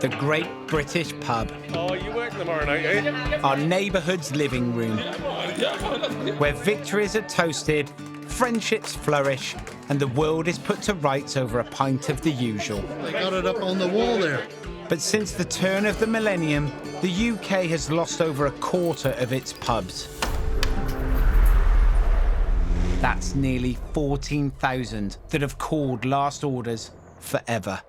The Great British Pub. Oh, you work tomorrow night, eh? Our neighbourhood's living room, where victories are toasted, friendships flourish, and the world is put to rights over a pint of the usual. They got it up on the wall there. But since the turn of the millennium, the UK has lost over a quarter of its pubs. That's nearly 14,000 that have called last orders forever.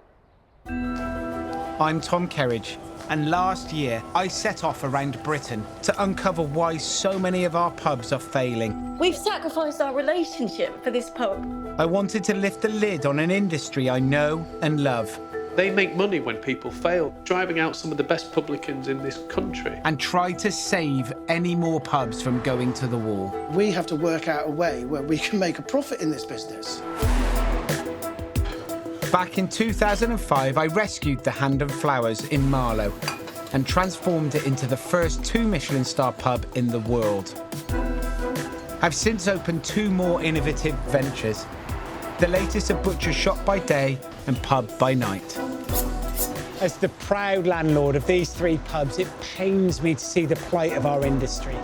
I'm Tom Kerridge, and last year I set off around Britain to uncover why so many of our pubs are failing. We've sacrificed our relationship for this pub. I wanted to lift the lid on an industry I know and love. They make money when people fail, driving out some of the best publicans in this country. And try to save any more pubs from going to the wall. We have to work out a way where we can make a profit in this business. Back in 2005, I rescued the Hand and Flowers in Marlow and transformed it into the first 2 Michelin star pub in the world. I've since opened 2 more innovative ventures. The latest are Butcher Shop by day and Pub by night. As the proud landlord of these 3 pubs, it pains me to see the plight of our industry.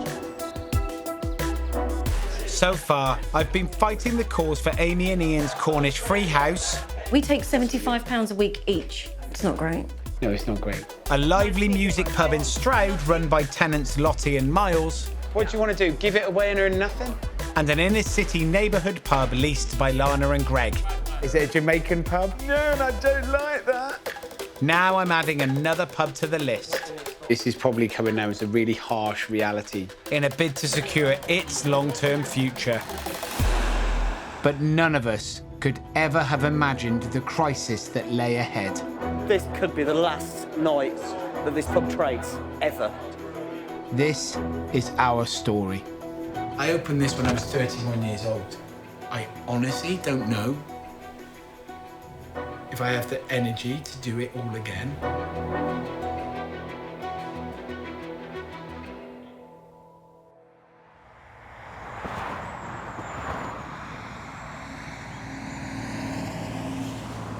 So far, I've been fighting the cause for Amy and Ian's Cornish Free House. We take £75 a week each. It's not great. No, it's not great. A lively music pub in Stroud run by tenants Lotty and Miles. What do you want to do, give it away and earn nothing? And an inner-city neighbourhood pub leased by Lana and Greg. Is it a Jamaican pub? No, and I don't like that. Now I'm adding another pub to the list. This is probably coming now as a really harsh reality in a bid to secure its long-term future. But none of us could ever have imagined the crisis that lay ahead. This could be the last night that this pub trades, ever. This is our story. I opened this when I was 31 years old. I honestly don't know if I have the energy to do it all again.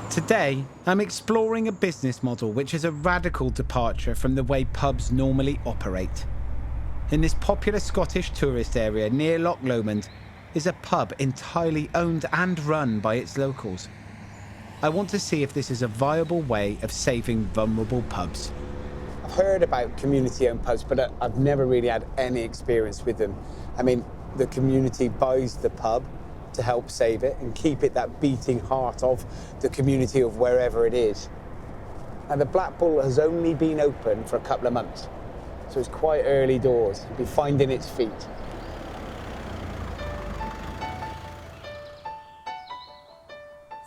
Today, I'm exploring a business model which is a radical departure from the way pubs normally operate. In this popular Scottish tourist area near Loch Lomond is a pub entirely owned and run by its locals. I want to see if this is a viable way of saving vulnerable pubs. I've heard about community-owned pubs, but I've never really had any experience with them. I mean, the community buys the pub to help save it and keep it that beating heart of the community of wherever it is. And the Black Bull has only been open for a couple of months, so it's quite early doors. It'll be finding its feet.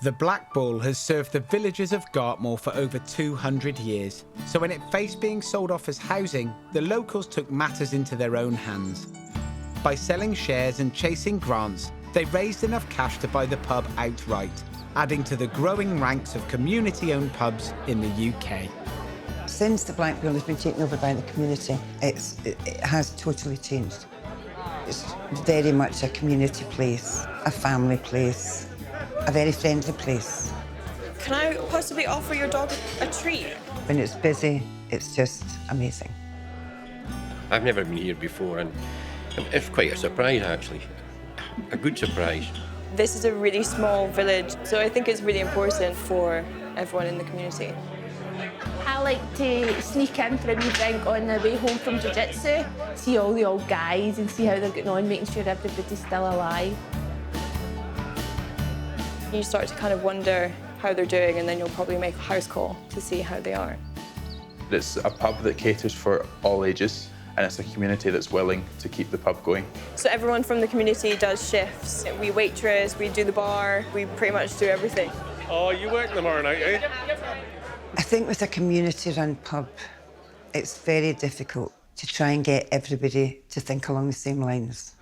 The Black Bull has served the villagers of Gartmore for over 200 years. So when it faced being sold off as housing, the locals took matters into their own hands. By selling shares and chasing grants, they raised enough cash to buy the pub outright, adding to the growing ranks of community-owned pubs in the UK. Since the Black Bull has been taken over by the community, it has totally changed. It's very much a community place, a family place, a very friendly place. Can I possibly offer your dog a treat? When it's busy, it's just amazing. I've never been here before, and it's quite a surprise, actually. A good surprise. This is a really small village, so I think it's really important for everyone in the community. I like to sneak in for a wee drink on the way home from jiu-jitsu, see all the old guys and see how they're getting on, making sure everybody's still alive. You start to kind of wonder how they're doing, and then you'll probably make a house call to see how they are. It's a pub that caters for all ages, and it's a community that's willing to keep the pub going. So everyone from the community does shifts. We waitress, we do the bar, we pretty much do everything. Oh, you work tomorrow night, eh? I think with a community-run pub, it's very difficult to try and get everybody to think along the same lines.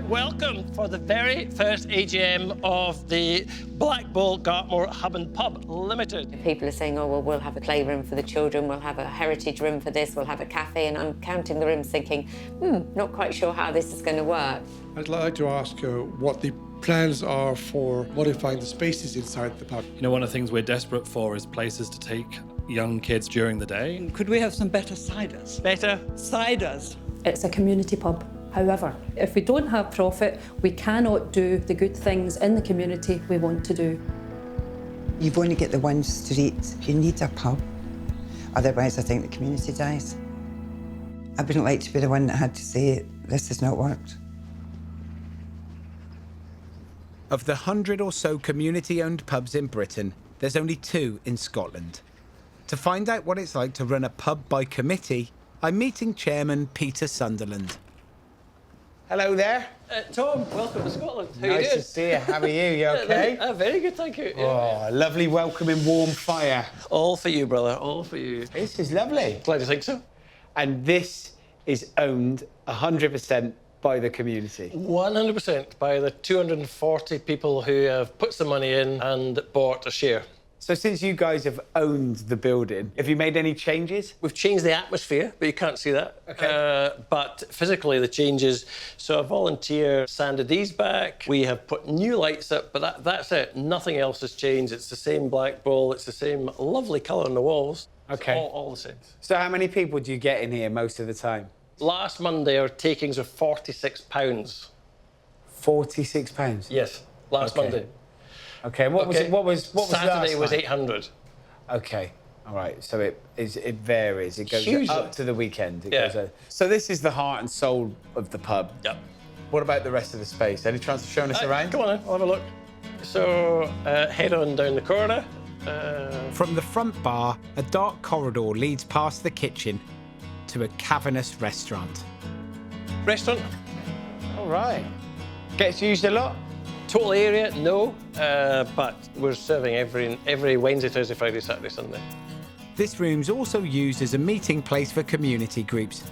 Welcome for the very first AGM of the Black Bull Gartmore Hub and Pub Limited. People are saying, oh, well, we'll have a playroom for the children, we'll have a heritage room for this, we'll have a cafe, and I'm counting the rooms thinking, not quite sure how this is going to work. I'd like to ask what the plans are for modifying the spaces inside the pub. You know, one of the things we're desperate for is places to take young kids during the day. Could we have some better ciders? Better? Ciders. It's a community pub. However, if we don't have profit, we cannot do the good things in the community we want to do. You've only got the one street. You need a pub. Otherwise, I think the community dies. I wouldn't like to be the one that had to say, this has not worked. Of the 100 or so community-owned pubs in Britain, there's only 2 in Scotland. To find out what it's like to run a pub by committee, I'm meeting Chairman Peter Sunderland. Hello there. Tom, welcome to Scotland. How you Nice doing? to see you. How are you? You okay? Very good, thank you. Oh, lovely welcoming warm fire. All for you, brother, all for you. This is lovely. Glad you think so. And this is owned 100% by the community. 100% by the 240 people who have put some money in and bought a share. So since you guys have owned the building, have you made any changes? We've changed the atmosphere, but you can't see that. Okay. But physically, the changes. So a volunteer sanded these back. We have put new lights up, but that's it. Nothing else has changed. It's the same black ball. It's the same lovely colour on the walls. Okay. All the same. So how many people do you get in here most of the time? Last Monday, our takings were £46. £46? Yes, last Okay. Monday. Okay, and what was Saturday last was night? 800. Okay, all right. So it varies. It goes Hugely. up to the weekend. It Yeah. goes so this is the heart and soul of the pub. Yep. What about the rest of the space? Any chance of showing us around? Come on, in, I'll have a look. So head on down the corridor. From the front bar, a dark corridor leads past the kitchen to a cavernous restaurant. Restaurant. All right. Gets used a lot? Total area, no, but we're serving every Wednesday, Thursday, Friday, Saturday, Sunday. This room's also used as a meeting place for community groups,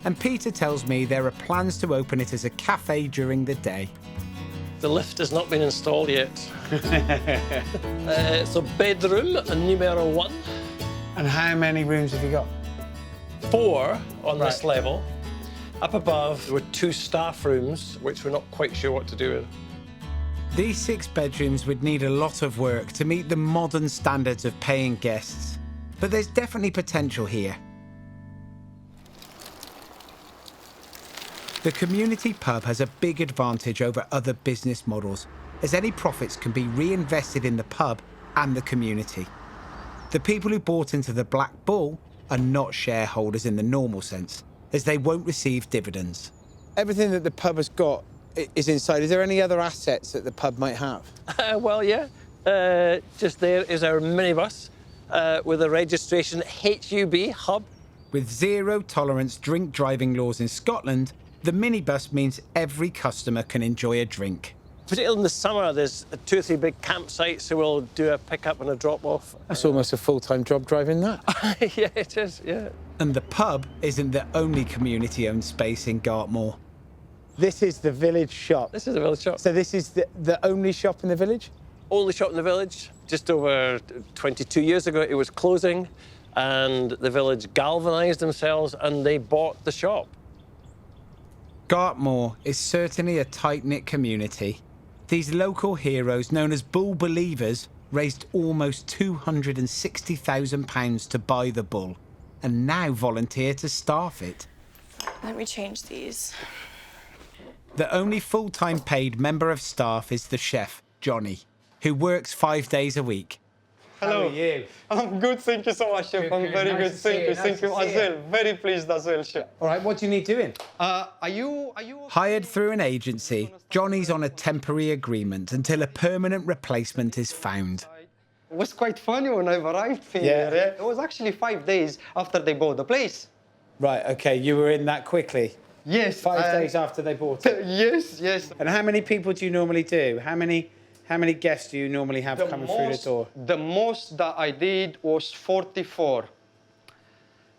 and Peter tells me there are plans to open it as a cafe during the day. The lift has not been installed yet. So bedroom, numero 1. And how many rooms have you got? 4 on this level. Up above, there were 2 staff rooms, which we're not quite sure what to do with. These 6 bedrooms would need a lot of work to meet the modern standards of paying guests, but there's definitely potential here. The community pub has a big advantage over other business models, as any profits can be reinvested in the pub and the community. The people who bought into the Black Bull are not shareholders in the normal sense, as they won't receive dividends. Everything that the pub has got is inside. Is there any other assets that the pub might have? Well, yeah. Just there is our minibus with a registration HUB, Hub. With zero tolerance drink driving laws in Scotland, the minibus means every customer can enjoy a drink. Particularly in the summer, there's 2 or 3 big campsites, so we'll do a pick-up and a drop-off. That's almost a full-time job driving that. Yeah, it is, yeah. And the pub isn't the only community-owned space in Gartmore. This is the village shop. This is the village shop. So this is the only shop in the village? Only shop in the village. Just over 22 years ago, it was closing, and the village galvanised themselves, and they bought the shop. Gartmore is certainly a tight-knit community. These local heroes, known as Bull Believers, raised almost £260,000 to buy the bull, and now volunteer to staff it. Let me change these. The only full-time paid member of staff is the chef, Johnny, who works 5 days a week. Hello. How are you? I'm good, thank you so much, Chef. I'm very Nice good, to see you. thank you as well. Very pleased as well, Chef. All right, what do you need doing? Are you? Hired through an agency, Johnny's on a temporary agreement until a permanent replacement is found. It was quite funny when I arrived here. Yeah. It was actually 5 days after they bought the place. Right, okay, you were in that quickly? Yes. 5 days after they bought it? Yes, yes. And how many people do you normally do? How many guests do you normally have coming through the door? The most that I did was 44.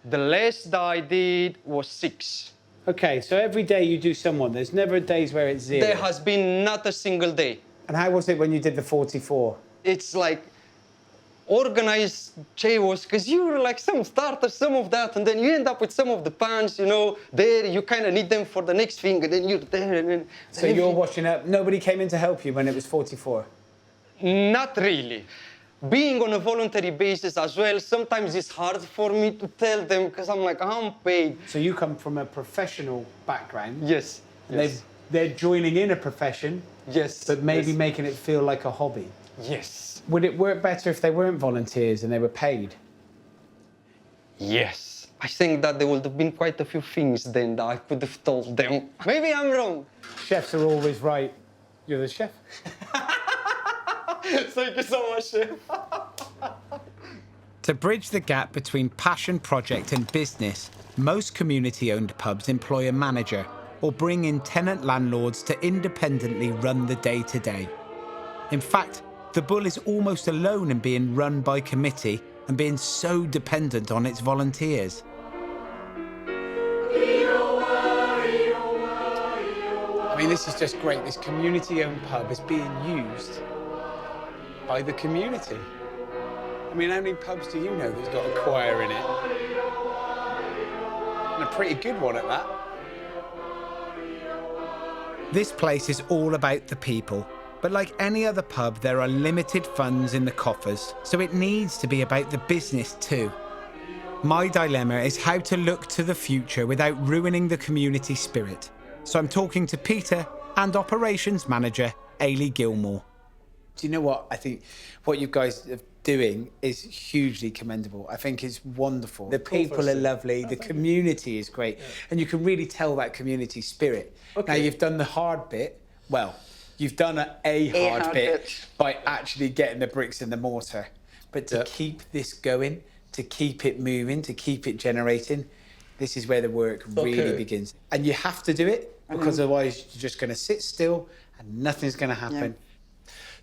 The less that I did was 6. Okay, so every day you do someone. There's never days where it's 0. There has been not a single day. And how was it when you did the 44? It's like organized chaos, because you're like some starters, some of that, and then you end up with some of the pans, you know, there, you kind of need them for the next thing, and then you're there, and then... So you're washing up. Nobody came in to help you when it was 44? Not really. Being on a voluntary basis as well, sometimes it's hard for me to tell them because I'm like, I'm paid. So you come from a professional background. Yes. And yes. they're joining in a profession. Yes. But maybe yes. making it feel like a hobby. Yes. Would it work better if they weren't volunteers and they were paid? Yes. I think that there would have been quite a few things then that I could have told them. Maybe I'm wrong. Chefs are always right. You're the chef. Thank you so much, Chef. To bridge the gap between passion project and business, most community-owned pubs employ a manager or bring in tenant landlords to independently run the day-to-day. In fact, the Bull is almost alone in being run by committee and being so dependent on its volunteers. I mean, this is just great. This community-owned pub is being used by the community. I mean, how many pubs do you know that's got a choir in it? And a pretty good one at that. This place is all about the people, but like any other pub, there are limited funds in the coffers, so it needs to be about the business too. My dilemma is how to look to the future without ruining the community spirit. So I'm talking to Peter and operations manager Ailey Gilmore. Do you know what? I think what you guys are doing is hugely commendable. I think it's wonderful. The people are lovely, the community is great, and you can really tell that community spirit. Okay. Now, you've done the hard bit. Well, you've done a hard bit by actually getting the bricks and the mortar. But to keep this going, to keep it moving, to keep it generating, this is where the work really begins. And you have to do it, because otherwise you're just going to sit still and nothing's going to happen.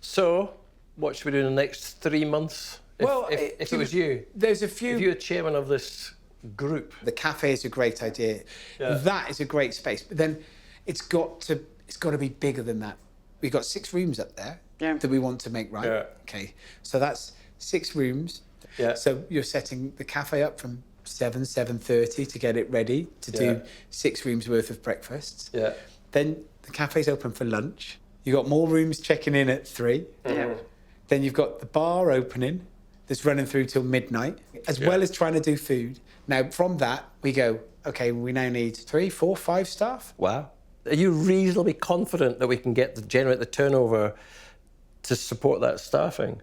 So, what should we do in the next 3 months? If it was you, there's a few. If you're chairman of this group, the cafe is a great idea. Yeah. That is a great space, but then it's got to be bigger than that. We've got 6 rooms up there that we want to make right. Yeah. Okay, so that's 6 rooms. Yeah. So you're setting the cafe up from 7:30 to get it ready to do 6 rooms worth of breakfasts. Yeah. Then the cafe's open for lunch. You've got more rooms checking in at 3. Yeah. Then you've got the bar opening that's running through till midnight, as well as trying to do food. Now, from that, we go, OK, we now need 3, 4, 5 staff. Wow. Are you reasonably confident that we can generate the turnover to support that staffing?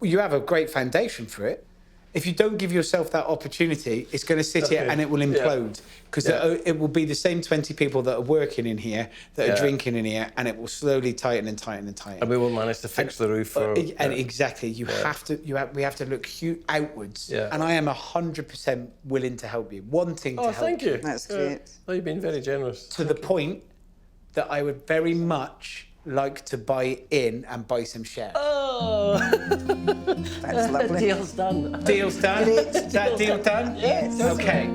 You have a great foundation for it. If you don't give yourself that opportunity, it's going to sit here and it will implode. Because it will be the same 20 people that are working in here, that are drinking in here, and it will slowly tighten and tighten and tighten. And we won't manage to fix the roof. And exactly, we have to look outwards. Yeah. And I am 100% willing to help you, wanting to help you. Oh, thank you. That's great. Oh, you've been very generous. To the point that I would very much like to buy in and buy some shares. Oh! That's lovely. Deal's done. Deal's done? Is that deal done? Yes. OK.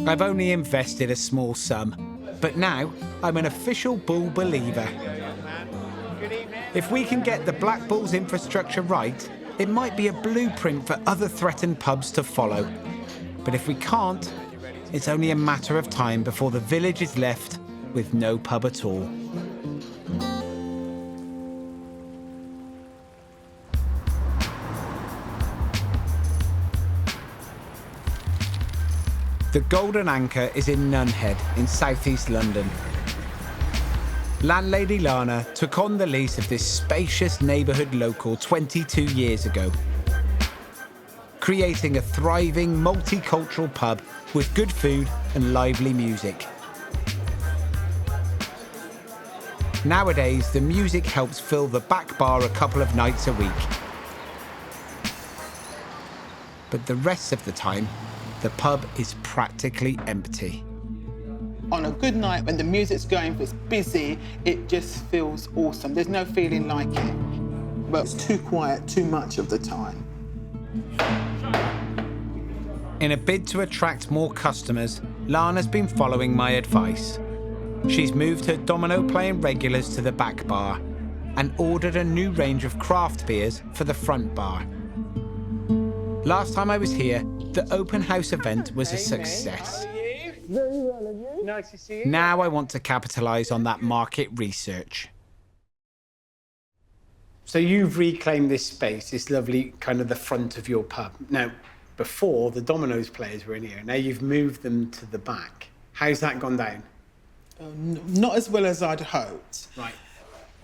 I've only invested a small sum, but now I'm an official Bull believer. If we can get the Black Bull's infrastructure right, it might be a blueprint for other threatened pubs to follow. But if we can't, it's only a matter of time before the village is left with no pub at all. The Golden Anchor is in Nunhead in southeast London. Landlady Lana took on the lease of this spacious neighbourhood local 22 years ago, creating a thriving multicultural pub with good food and lively music. Nowadays, the music helps fill the back bar a couple of nights a week. But the rest of the time, the pub is practically empty. On a good night, when the music's going, if it's busy, it just feels awesome. There's no feeling like it. But it's too quiet too much of the time. In a bid to attract more customers, Lana's been following my advice. She's moved her domino-playing regulars to the back bar and ordered a new range of craft beers for the front bar. Last time I was here, the open house event was a success. Very well, and you? Nice to see you. Now I want to capitalise on that market research. So you've reclaimed this space, this lovely kind of the front of your pub. Now, before, the Domino's players were in here. Now you've moved them to the back. How's that gone down? Not as well as I'd hoped. Right.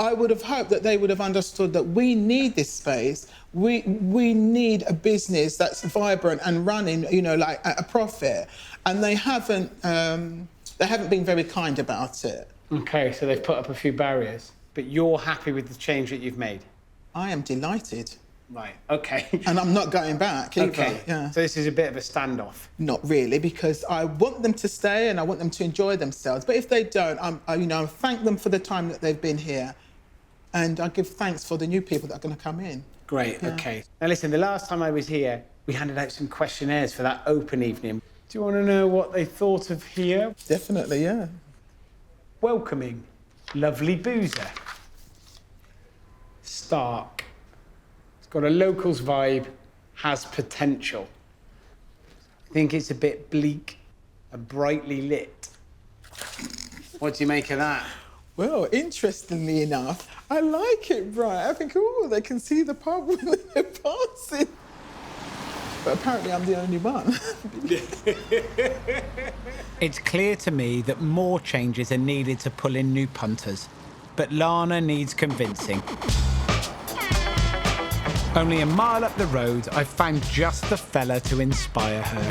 I would have hoped that they would have understood that we need this space. We need a business that's vibrant and running, you know, like at a profit. And they haven't been very kind about it. Okay, so they've put up a few barriers, but you're happy with the change that you've made? I am delighted. Right, okay. And I'm not going back either. Okay, yeah. So this is a bit of a standoff? Not really, because I want them to stay and I want them to enjoy themselves. But if they don't, I thank them for the time that they've been here. And I give thanks for the new people that are going to come in. Great, okay. Now listen, the last time I was here, we handed out some questionnaires for that open evening. Do you want to know what they thought of here? Definitely, yeah. Welcoming, lovely boozer. Stark. It's got a locals vibe, has potential. I think it's a bit bleak and brightly lit. What do you make of that? Well, interestingly enough, I like it bright. I think, oh, they can see the pub when they're passing. But apparently I'm the only one. It's clear to me that more changes are needed to pull in new punters, but Lana needs convincing. Only a mile up the road, I've found just the fella to inspire her.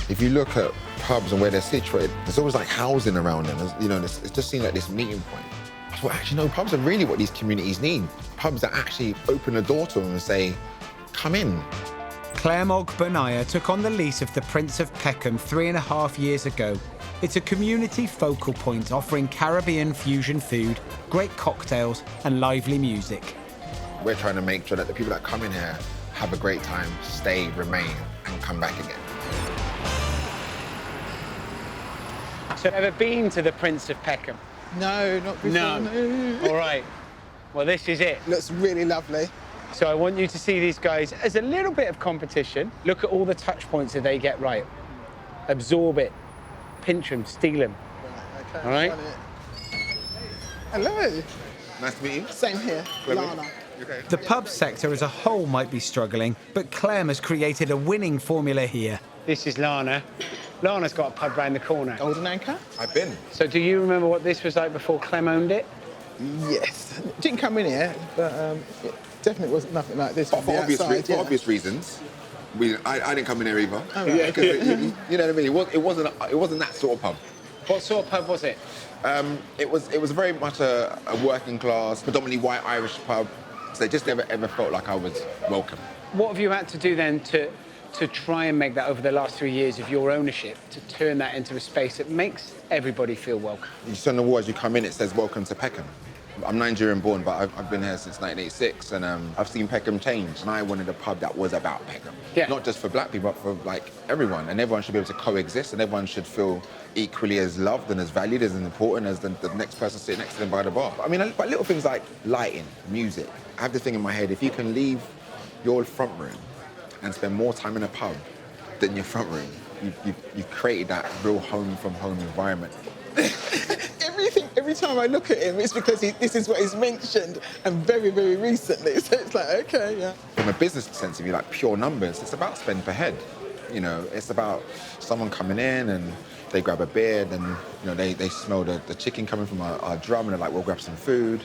If you look at pubs and where they're situated, there's always like housing around them. You know, it just seems like this meeting point. I thought, actually, no, pubs are really what these communities need. Pubs that actually open the door to them and say, come in. Claire Mogbenaya took on the lease of the Prince of Peckham 3.5 years ago. It's a community focal point offering Caribbean fusion food, great cocktails and lively music. We're trying to make sure that the people that come in here have a great time, stay, remain and come back again. So ever been to the Prince of Peckham? No, not before. No. All right. Well, this is it. Looks really lovely. So I want you to see these guys as a little bit of competition. Look at all the touch points that they get right. Absorb it, pinch them, steal them. Right, okay. All right? Hello. Nice to meet you. Same here, Lana. Okay. The pub sector as a whole might be struggling, but Clem has created a winning formula here. This is Lana. Lana's got a pub round the corner. Golden Anchor? I've been. So do you remember what this was like before Clem owned it? Yes. Didn't come in here, but it definitely wasn't nothing like this. For obvious reasons. I didn't come in here either. Oh, right. Because you know what I mean? It wasn't that sort of pub. What sort of pub was it? It was very much a working class, predominantly white Irish pub. So they just never ever felt like I was welcome. What have you had to do then to try and make that over the last 3 years of your ownership, to turn that into a space that makes everybody feel welcome? You see on the wall as you come in, it says "Welcome to Peckham." I'm Nigerian born, but I've been here since 1986, and I've seen Peckham change. And I wanted a pub that was about Peckham, not just for black people, but for like everyone. And everyone should be able to coexist, and everyone should feel equally as loved and as valued, as important as the next person sitting next to them by the bar. I mean, but little things like lighting, music. I have the thing in my head: if you can leave your front room and spend more time in a pub than your front room, you've created that real home from home environment. Every time I look at him, it's because this is what he's mentioned, and very, very recently. So it's like, okay, yeah. From a business sense of view, like pure numbers, it's about spend per head. You know, it's about someone coming in and they grab a beer, then they smell the chicken coming from our drum, and they're like, we'll grab some food.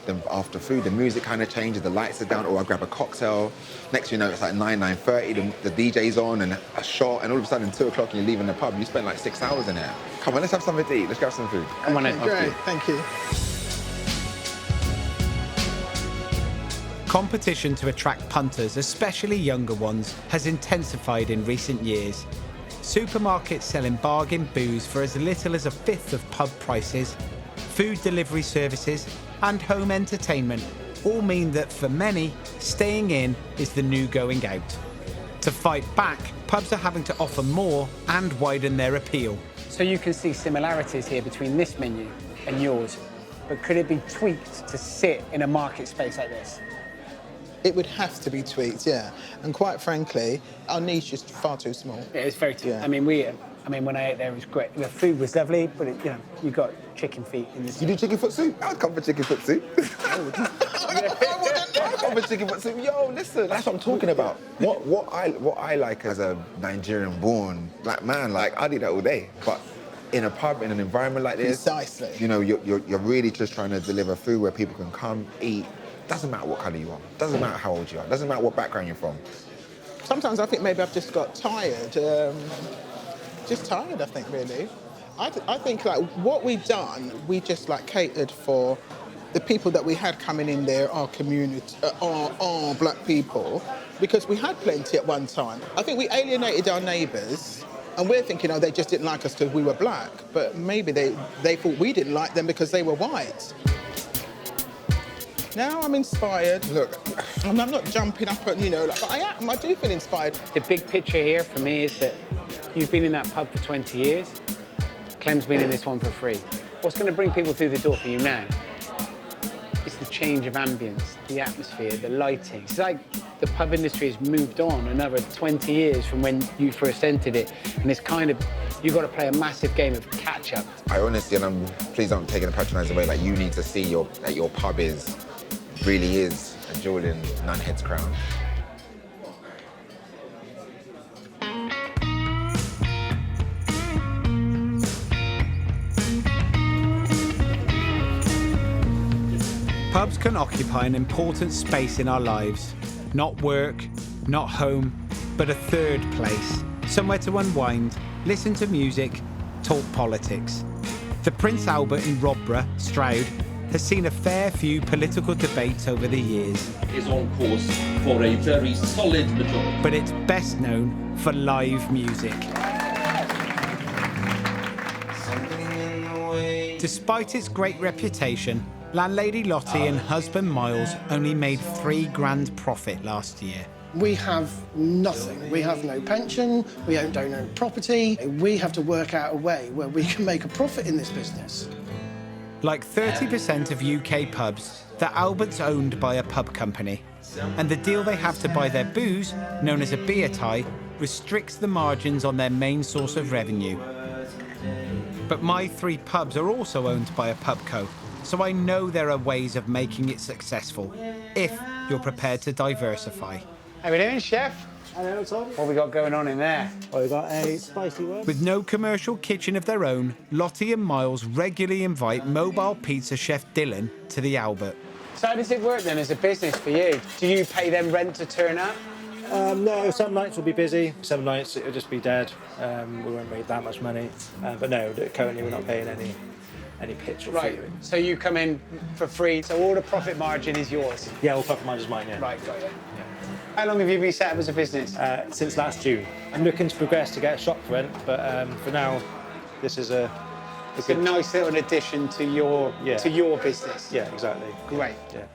Then after food, the music kind of changes, the lights are down, or I grab a cocktail. Next thing you know, it's like 9:30, the DJ's on, and a shot, and all of a sudden, 2 o'clock, and you're leaving the pub. You spend like 6 hours in there. Come on, let's have something to eat. Let's grab some food. Come on in. Great, thank you. Competition to attract punters, especially younger ones, has intensified in recent years. Supermarkets selling bargain booze for as little as a fifth of pub prices, food delivery services, and home entertainment all mean that for many, staying in is the new going out. To fight back, pubs are having to offer more and widen their appeal. So you can see similarities here between this menu and yours, but could it be tweaked to sit in a market space like this? It would have to be tweaked, yeah. And quite frankly, our niche is far too small. Yeah, it's very too. Yeah. I mean, when I ate there, it was great. The food was lovely, but you got chicken feet in this. You do chicken foot soup? I'd come for chicken foot soup. I would I was thinking, yo, listen, that's what I'm talking about. What I like as a Nigerian-born black man, like, I do that all day. But in a pub, in an environment like this, precisely, you know, you're really just trying to deliver food where people can come, eat. Doesn't matter what colour you are. Doesn't matter how old you are. Doesn't matter what background you're from. Sometimes I think maybe I've just got tired. Just tired, I think, really. I think, like, what we've done, we just, like, catered for the people that we had coming in there, our community, our black people, because we had plenty at one time. I think we alienated our neighbours, and we're thinking, oh, they just didn't like us because we were black, but maybe they thought we didn't like them because they were white. Now I'm inspired. Look, I'm not jumping up and, you know, like, but I do feel inspired. The big picture here for me is that you've been in that pub for 20 years. Clem's been in this one for free. What's going to bring people through the door for you now? It's the change of ambience, the atmosphere, the lighting. It's like the pub industry has moved on another 20 years from when you first entered it, and it's kind of, you've got to play a massive game of catch-up. I honestly, and please don't take it in a patronising way, like, you need to see that your pub really is a jewel in none head's crown. Pubs can occupy an important space in our lives. Not work, not home, but a third place. Somewhere to unwind, listen to music, talk politics. The Prince Albert in Robborough, Stroud, has seen a fair few political debates over the years. Is on course for a very solid majority. But it's best known for live music. Despite its great reputation, landlady Lottie and husband Miles only made £3 grand profit last year. We have nothing. We have no pension, we don't own property. We have to work out a way where we can make a profit in this business. Like 30% of UK pubs, the Albert's owned by a pub company. And the deal they have to buy their booze, known as a beer tie, restricts the margins on their main source of revenue. But my 3 pubs are also owned by a PubCo, so I know there are ways of making it successful, if you're prepared to diversify. How we doing, chef? Hello, Tom. What we got going on in there? Well, we've got a spicy one. With no commercial kitchen of their own, Lottie and Miles regularly invite mobile pizza chef Dylan to the Albert. So how does it work then as a business for you? Do you pay them rent to turn up? No, some nights will be busy, some nights it'll just be dead. We won't make that much money. But no, currently we're not paying any pitch or fee. So you come in for free, so all the profit margin is yours? Yeah, all profit margin is mine, yeah. Right, got you. How long have you been set up as a business? Since last June. I'm looking to progress to get a shop rent, but for now, this is a nice little addition to your business. Yeah, exactly. Great. Yeah.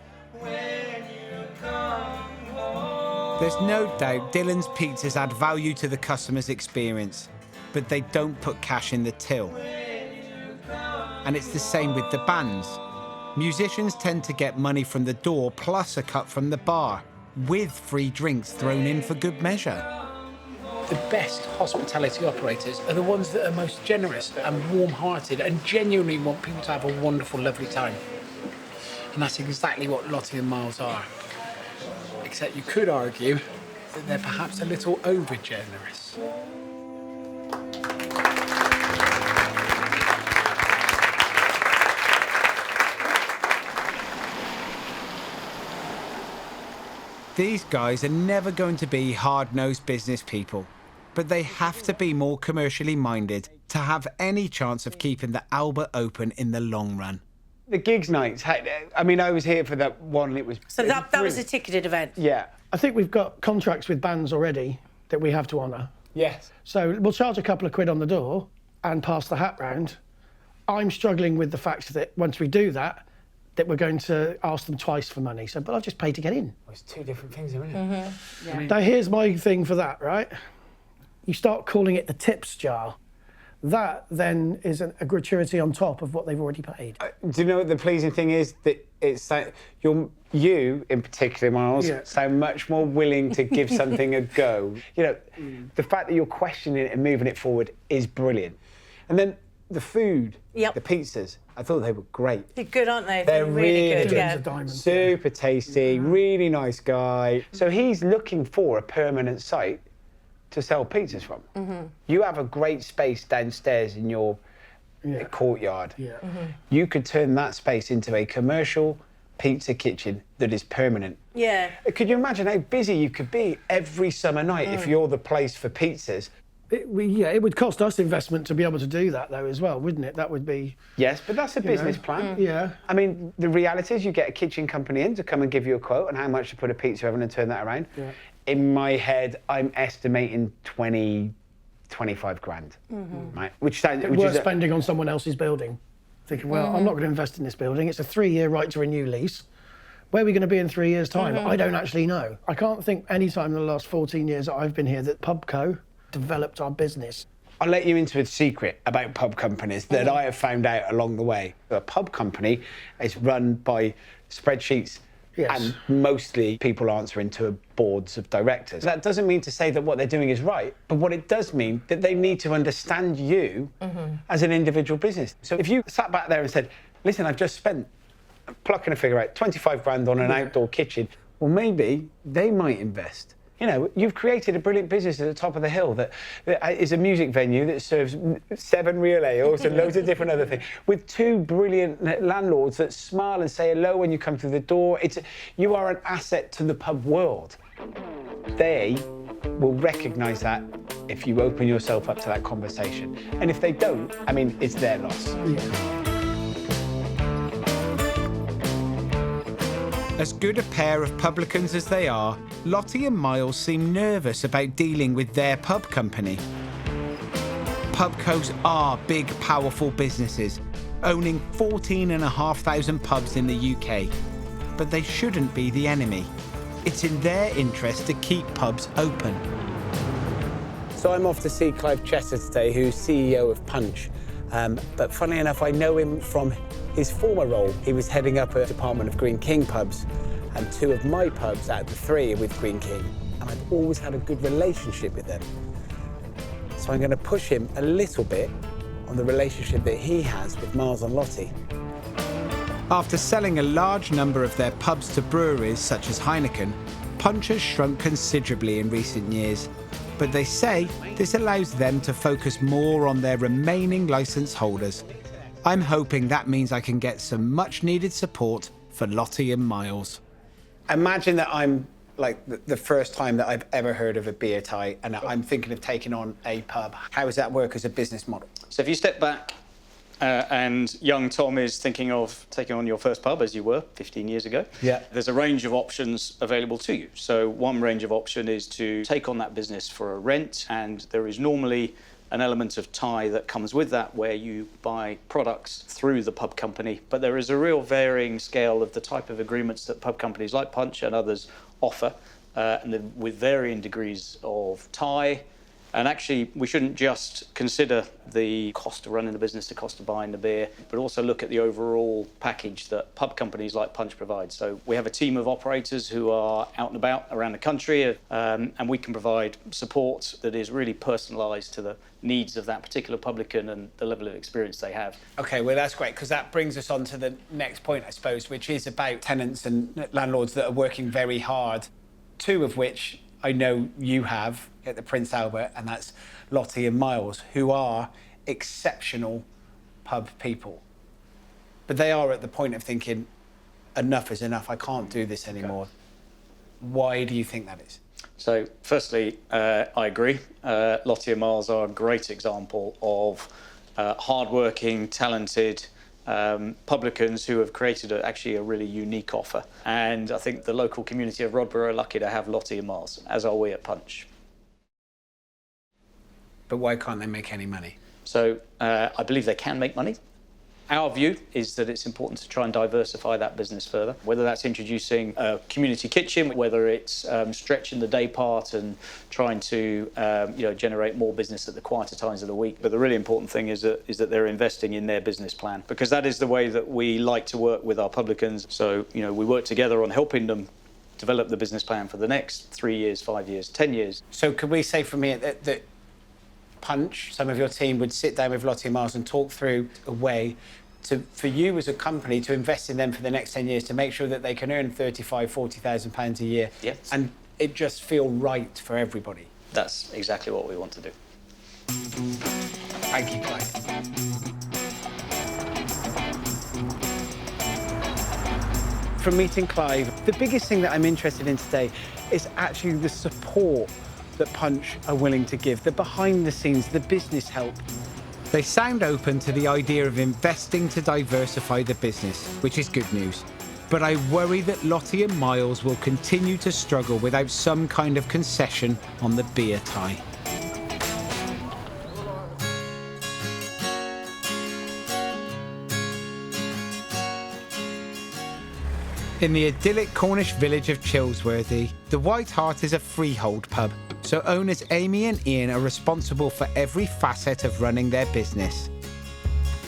There's no doubt Dylan's pizzas add value to the customer's experience, but they don't put cash in the till. And it's the same with the bands. Musicians tend to get money from the door plus a cut from the bar, with free drinks thrown in for good measure. The best hospitality operators are the ones that are most generous and warm-hearted and genuinely want people to have a wonderful, lovely time. And that's exactly what Lottie and Miles are. Except you could argue that they're perhaps a little over-generous. These guys are never going to be hard-nosed business people, but they have to be more commercially minded to have any chance of keeping the Albert open in the long run. The gigs nights, I mean, I was here for that one, it was... So that was a ticketed event? Yeah. I think we've got contracts with bands already that we have to honour. Yes. So we'll charge a couple of quid on the door and pass the hat round. I'm struggling with the fact that once we do that, that we're going to ask them twice for money. So, but I'll just pay to get in. Well, it's 2 different things, isn't it? Mm-hmm. Yeah. Now, here's my thing for that, right? You start calling it the tips jar. That then is a gratuity on top of what they've already paid. Do you know what the pleasing thing is? That it's like you in particular, Miles, sound much more willing to give something a go. You know, the fact that you're questioning it and moving it forward is brilliant. And then The food, Yep. the pizzas, I thought they were great. They're good, aren't they? They're really good. good. Yeah. Super tasty, really nice guy. So he's looking for a permanent site to sell pizzas from. You have a great space downstairs in your courtyard. You could turn that space into a commercial pizza kitchen that is permanent. Yeah. Could you imagine how busy you could be every summer night if you're the place for pizzas? It would cost us investment to be able to do that, though, as well, wouldn't it? That would be... Yes, but that's a business plan. Yeah. I mean, the reality is you get a kitchen company in to come and give you a quote on how much to put a pizza oven and turn that around. Yeah. In my head, I'm estimating 25 grand, right? Which sounds... Worth spending on someone else's building. Thinking, well, I'm not going to invest in this building. It's a 3-year right to renew lease. Where are we going to be in 3 years' time? I don't actually know. I can't think any time in the last 14 years that I've been here that PubCo developed our business. I'll let you into a secret about pub companies that I have found out along the way. A pub company is run by spreadsheets and mostly people answering to boards of directors. That doesn't mean to say that what they're doing is right, but what it does mean that they need to understand you as an individual business. So if you sat back there and said, listen, I've just spent, plucking a figure out, 25 grand on an outdoor kitchen, well, maybe they might invest. You know, you've created a brilliant business at the top of the hill that is a music venue that serves 7 real ales and loads of different other things, with 2 brilliant landlords that smile and say hello when you come through the door. You are an asset to the pub world. They will recognise that if you open yourself up to that conversation. And if they don't, I mean, it's their loss. As good a pair of publicans as they are, Lottie and Miles seem nervous about dealing with their pub company. PubCos are big, powerful businesses, owning 14,500 pubs in the UK. But they shouldn't be the enemy. It's in their interest to keep pubs open. So I'm off to see Clive Chester today, who's CEO of Punch. But funnily enough, I know him from his former role. He was heading up a department of Green King pubs, and 2 of my pubs out of the 3 are with Green King. And I've always had a good relationship with them. So I'm going to push him a little bit on the relationship that he has with Miles and Lottie. After selling a large number of their pubs to breweries such as Heineken, Punch has shrunk considerably in recent years. But they say this allows them to focus more on their remaining licence holders. I'm hoping that means I can get some much-needed support for Lottie and Miles. Imagine that I'm like the first time that I've ever heard of a beer tie, and I'm thinking of taking on a pub. How does that work as a business model? So if you step back and young Tom is thinking of taking on your first pub, as you were 15 years ago, there's a range of options available to you. So one range of option is to take on that business for a rent, and there is normally an element of tie that comes with that, where you buy products through the pub company. But there is a real varying scale of the type of agreements that pub companies like Punch and others offer, and then with varying degrees of tie. And actually, we shouldn't just consider the cost of running the business, the cost of buying the beer, but also look at the overall package that pub companies like Punch provide. So we have a team of operators who are out and about around the country, and we can provide support that is really personalised to the needs of that particular publican and the level of experience they have. OK, well, that's great, because that brings us on to the next point, I suppose, which is about tenants and landlords that are working very hard, 2 of which I know you have at the Prince Albert, and that's Lottie and Miles, who are exceptional pub people. But they are at the point of thinking, enough is enough, I can't do this anymore. Why do you think that is? So, firstly, I agree. Lottie and Miles are a great example of hard-working, talented publicans who have created actually a really unique offer. And I think the local community of Rodborough are lucky to have Lottie and Miles, as are we at Punch. But why can't they make any money? So I believe they can make money. Our view is that it's important to try and diversify that business further, whether that's introducing a community kitchen, whether it's stretching the day part and trying to generate more business at the quieter times of the week. But the really important thing is that they're investing in their business plan, because that is the way that we like to work with our publicans. So, we work together on helping them develop the business plan for the next 3 years, 5 years, 10 years. So could we say from here that Punch, some of your team would sit down with Lotty and Miles and talk through a way for you as a company to invest in them for the next 10 years to make sure that they can earn £35,000-40,000 a year and it just feel right for everybody. That's exactly what we want to do. Thank you, Clive. From meeting Clive, the biggest thing that I'm interested in today is actually the support that Punch are willing to give, the behind the scenes, the business help. They sound open to the idea of investing to diversify the business, which is good news. But I worry that Lottie and Miles will continue to struggle without some kind of concession on the beer tie. In the idyllic Cornish village of Chilsworthy, the White Hart is a freehold pub, so owners Amy and Ian are responsible for every facet of running their business.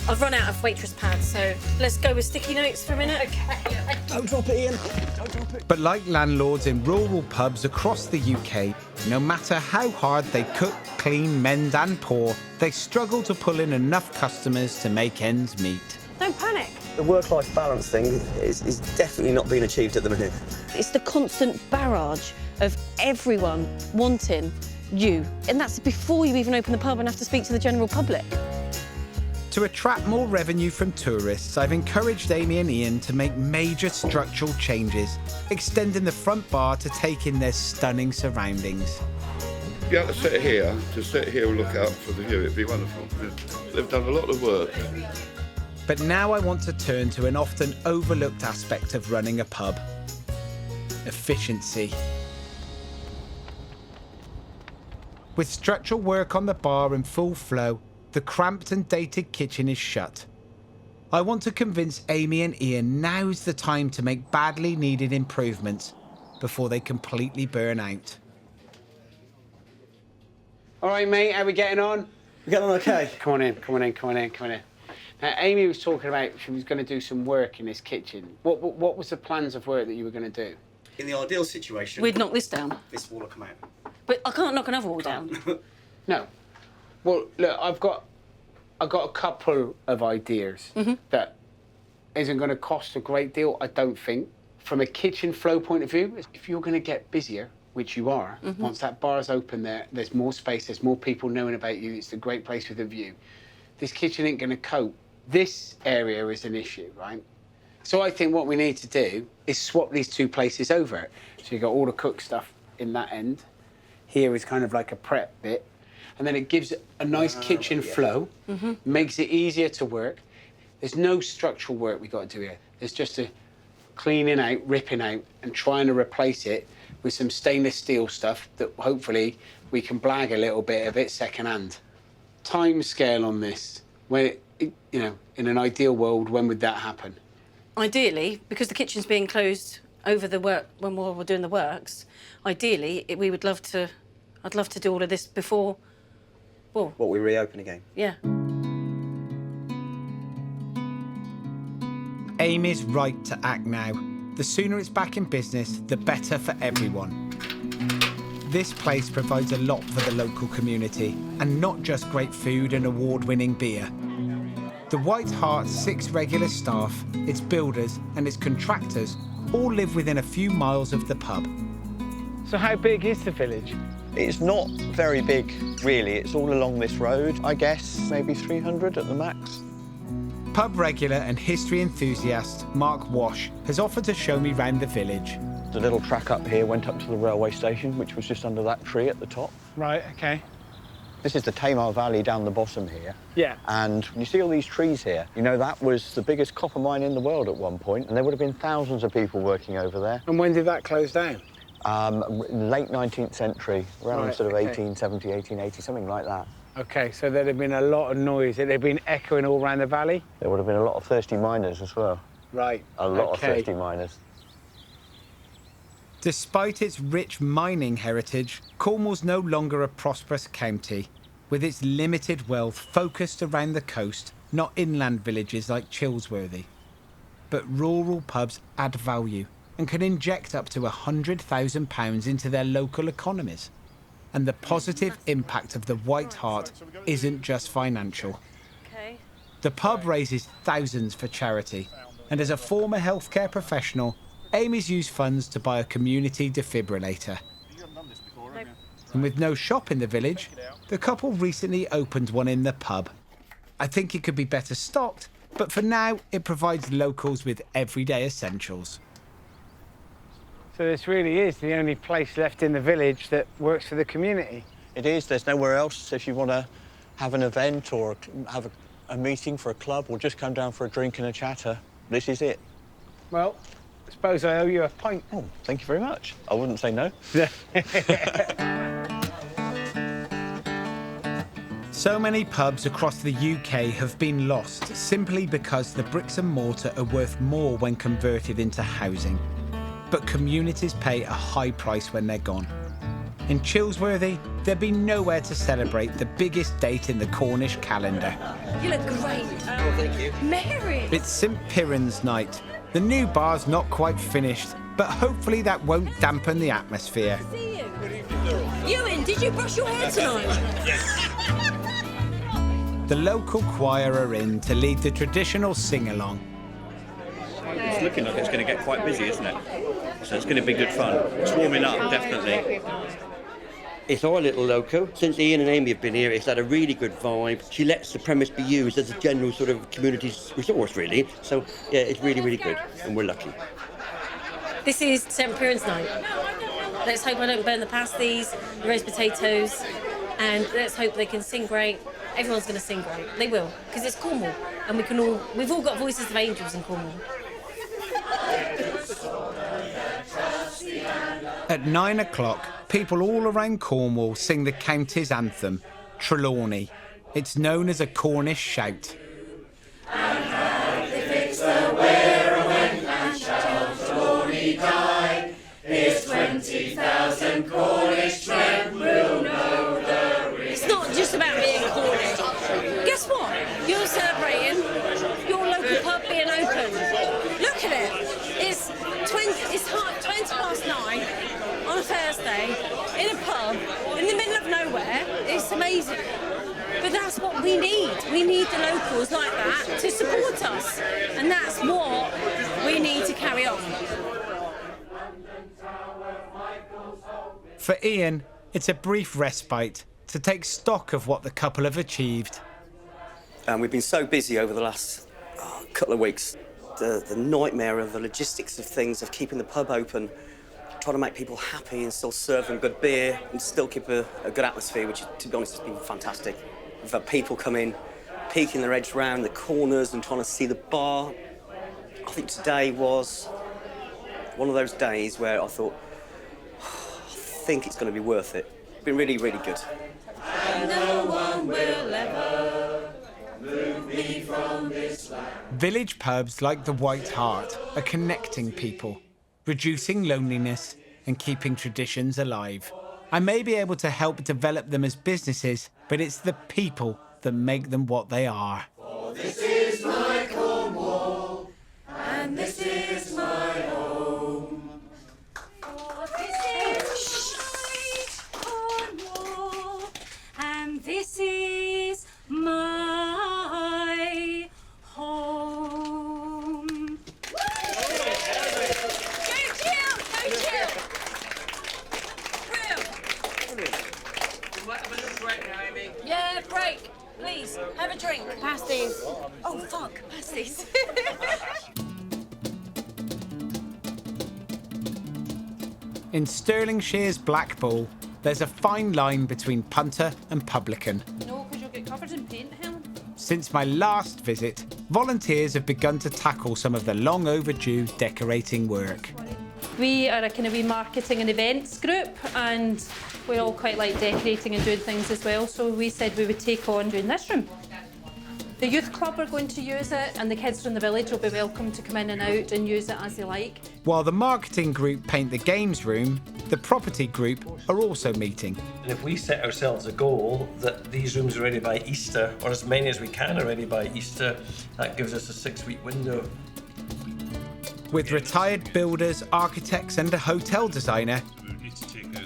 I've run out of waitress pads, so let's go with sticky notes for a minute. Okay. Don't drop it, Ian. Don't drop it. But like landlords in rural pubs across the UK, no matter how hard they cook, clean, mend and pour, they struggle to pull in enough customers to make ends meet. Don't panic. The work-life balance thing is definitely not being achieved at the minute. It's the constant barrage of everyone wanting you. And that's before you even open the pub and have to speak to the general public. To attract more revenue from tourists, I've encouraged Amy and Ian to make major structural changes, extending the front bar to take in their stunning surroundings. If you had to sit here and look out for the view, it'd be wonderful. They've done a lot of work. But now I want to turn to an often overlooked aspect of running a pub: efficiency. With structural work on the bar in full flow, the cramped and dated kitchen is shut. I want to convince Amy and Ian now's the time to make badly needed improvements before they completely burn out. All right, mate, how are we getting on? We're getting on okay. Come on in. Now, Amy was talking about she was going to do some work in this kitchen. What was the plans of work that you were going to do? In the ideal situation... We'd knock this down. This wall will come out. But I can't knock another wall down. No. Well, look, I've got a couple of ideas that isn't going to cost a great deal, I don't think. From a kitchen flow point of view, if you're going to get busier, which you are, once that bar's open there's more space, there's more people knowing about you, it's a great place with a view. This kitchen ain't going to cope. This area is an issue, right? So I think what we need to do is swap these two places over. So you've got all the cook stuff in that end. Here is kind of like a prep bit. And then it gives a nice kitchen flow, makes it easier to work. There's no structural work we've got to do here. There's just a cleaning out, ripping out, and trying to replace it with some stainless steel stuff that hopefully we can blag a little bit of it secondhand. Time scale on this, when in an ideal world, when would that happen? Ideally, because the kitchen's being closed over the work when we're doing the works, ideally I'd love to do all of this before. Well, what, we reopen again? Yeah. Amy's right to act now. The sooner it's back in business, the better for everyone. This place provides a lot for the local community, and not just great food and award-winning beer. The White Hart's 6 regular staff, its builders and its contractors all live within a few miles of the pub. So how big is the village? It's not very big, really. It's all along this road. I guess maybe 300 at the max. Pub regular and history enthusiast Mark Wash has offered to show me round the village. The little track up here went up to the railway station, which was just under that tree at the top. Right, OK. This is the Tamar Valley down the bottom here. Yeah. And you see all these trees here? You know, that was the biggest copper mine in the world at one point, and there would have been thousands of people working over there. And when did that close down? Late 19th century, around Right, sort of okay. 1870, 1880, something like that. OK, so there'd have been a lot of noise. It'd have been echoing all around the valley? There would have been a lot of thirsty miners as well. Right. A lot of thirsty miners. Despite its rich mining heritage, Cornwall's no longer a prosperous county, with its limited wealth focused around the coast, not inland villages like Chilsworthy. But rural pubs add value and can inject up to £100,000 into their local economies. And the positive impact of the White Hart isn't just financial. Okay. The pub raises thousands for charity, and as a former healthcare professional, Amy's used funds to buy a community defibrillator. And with no shop in the village, the couple recently opened one in the pub. I think it could be better stocked, but for now, it provides locals with everyday essentials. So this really is the only place left in the village that works for the community. It is. There's nowhere else. If you want to have an event or have a meeting for a club or just come down for a drink and a chatter, this is it. Well, I suppose I owe you a pint. Oh, thank you very much. I wouldn't say no. So many pubs across the UK have been lost simply because the bricks and mortar are worth more when converted into housing. But communities pay a high price when they're gone. In Chilsworthy, there'd be nowhere to celebrate the biggest date in the Cornish calendar. You look great. Oh, thank you. Mary! It's St Piran's night. The new bar's not quite finished, but hopefully that won't dampen the atmosphere. Ewan, did you brush your hair tonight? The local choir are in to lead the traditional sing-along. It's looking like it's going to get quite busy, isn't it? So it's going to be good fun. It's warming up, definitely. It's our little loco. Since Ian and Amy have been here, it's had a really good vibe. She lets the premise be used as a general sort of community resource, really. So, yeah, it's really, really good, and we're lucky. This is St Piran's night. Let's hope I don't burn the pasties, the roast potatoes, and let's hope they can sing great. Everyone's going to sing great. They will, because it's Cornwall, and we've all got voices of angels in Cornwall. At 9 o'clock, people all around Cornwall sing the county's anthem, Trelawney. It's known as a Cornish shout. They fixed the where when and shall Trelawney die. Here's 20,000 Cornish men will know the ring. It's not just about being Cornish. Guess what? You're celebrating your local pub being open. Look at it. It's 20 past 9 on a Thursday in a pub in the middle of nowhere. It's amazing. But that's what we need. We need the locals like that to support us. And that's what we need to carry on. For Ian, it's a brief respite to take stock of what the couple have achieved. And we've been so busy over the last couple of weeks. The nightmare of the logistics of things, of keeping the pub open, trying to make people happy and still serve them good beer and still keep a good atmosphere, which, to be honest, has been fantastic. We've had people come in, peeking their heads round the corners and trying to see the bar. I think today was one of those days where I thought, I think it's going to be worth it. It's been really, really good. And no one will ever move me from this land. Village pubs like the White Hart are connecting people, reducing loneliness and keeping traditions alive. I may be able to help develop them as businesses, but it's the people that make them what they are. For this is my Cornwall, and this is my home. For this is my Cornwall, and this is my home. Yeah, break. Please, have a drink. Pasties. Oh, fuck, pasties. In Stirlingshire's Black Bull, there's a fine line between punter and publican. No, because you'll get covered in paint, Helen. Since my last visit, volunteers have begun to tackle some of the long overdue decorating work. We are a kind of wee marketing and events group, and we all quite like decorating and doing things as well, so we said we would take on doing this room. The youth club are going to use it, and the kids from the village will be welcome to come in and out and use it as they like. While the marketing group paint the games room, the property group are also meeting. And if we set ourselves a goal that these rooms are ready by Easter, or as many as we can are ready by Easter, that gives us a 6-week window. With retired builders, architects and a hotel designer,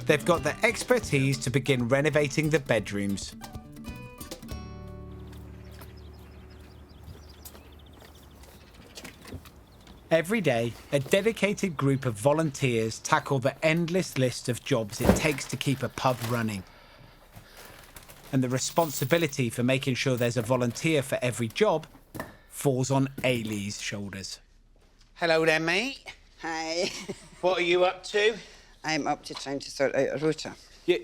They've got the expertise to begin renovating the bedrooms. Every day, a dedicated group of volunteers tackle the endless list of jobs it takes to keep a pub running. And the responsibility for making sure there's a volunteer for every job falls on Ailey's shoulders. Hello there, mate. Hi. What are you up to? I'm up to trying to sort out a rota.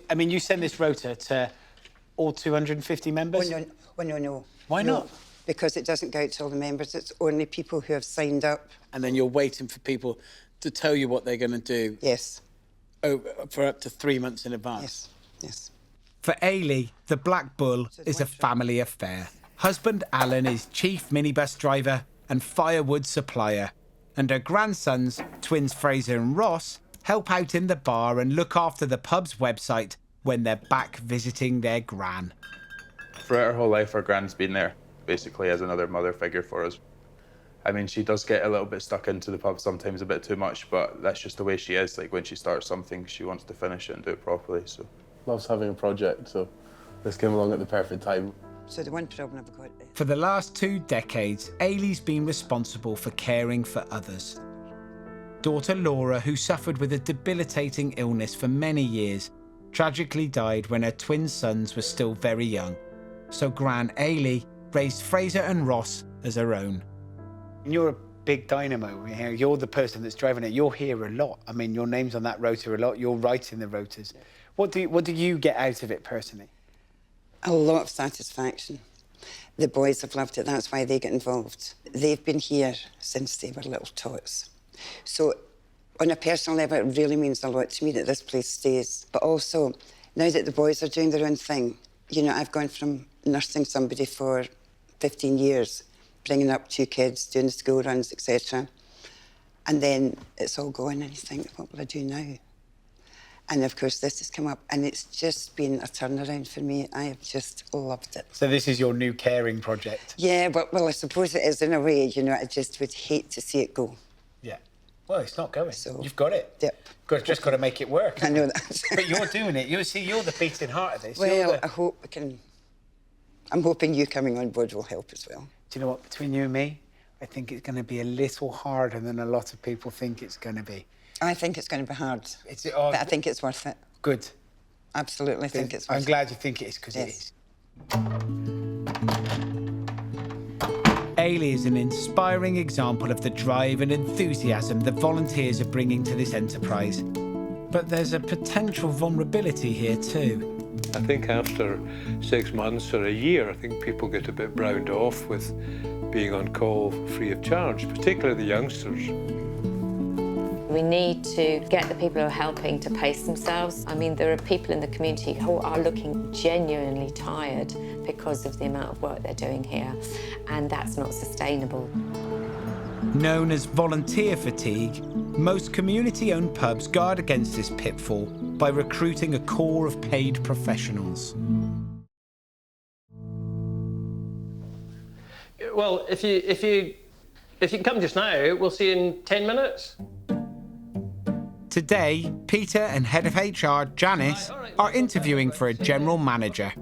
I mean, you send this rota to all 250 members? No. Why not? Because it doesn't go out to all the members. It's only people who have signed up. And then you're waiting for people to tell you what they're going to do? Yes. Oh, for up to 3 months in advance? Yes. For Ailey, the Black Bull is a family affair. Husband Alan is chief minibus driver and firewood supplier. And her grandsons, twins Fraser and Ross, help out in the bar and look after the pub's website when they're back visiting their gran. Throughout her whole life, our gran's been there, basically as another mother figure for us. I mean, she does get a little bit stuck into the pub sometimes, a bit too much, but that's just the way she is. Like, when she starts something, she wants to finish it and do it properly, so. Loves having a project, so this came along at the perfect time. So the one problem I've got... For the last 2 decades, Ailey's been responsible for caring for others. Daughter Laura, who suffered with a debilitating illness for many years, tragically died when her twin sons were still very young. So Gran Ailey raised Fraser and Ross as her own. You're a big dynamo. You know, you're the person that's driving it. You're here a lot. I mean, your name's on that rota a lot. You're writing the rotas. What do you get out of it personally? A lot of satisfaction. The boys have loved it. That's why they get involved. They've been here since they were little tots. So on a personal level, it really means a lot to me that this place stays. But also, now that the boys are doing their own thing, you know, I've gone from nursing somebody for 15 years, bringing up 2 kids, doing the school runs, etc. And then it's all gone, and you think, what will I do now? And of course, this has come up, and it's just been a turnaround for me. I have just loved it. So this is your new caring project? Yeah, but, well, I suppose it is in a way. You know, I just would hate to see it go. Yeah. Well, it's not going. So, you've got it. Yep. Just got to make it work. I know that. But you're doing it. You're the beating heart of this. Well, I hope we can... I'm hoping you coming on board will help as well. Do you know what? Between you and me, I think it's going to be a little harder than a lot of people think it's going to be. I think it's going to be hard, but I think it's worth it. Good. Absolutely think it's worth it. I'm glad you think it is, because it is. Ailey is an inspiring example of the drive and enthusiasm the volunteers are bringing to this enterprise. But there's a potential vulnerability here too. I think after 6 months or a year, I think people get a bit browned off with being on call free of charge, particularly the youngsters. We need to get the people who are helping to pace themselves. I mean, there are people in the community who are looking genuinely tired because of the amount of work they're doing here, and that's not sustainable. Known as volunteer fatigue, most community-owned pubs guard against this pitfall by recruiting a core of paid professionals. Well, if you can come just now, we'll see you in 10 minutes. Today, Peter and head of HR, Janice, are interviewing for a general manager.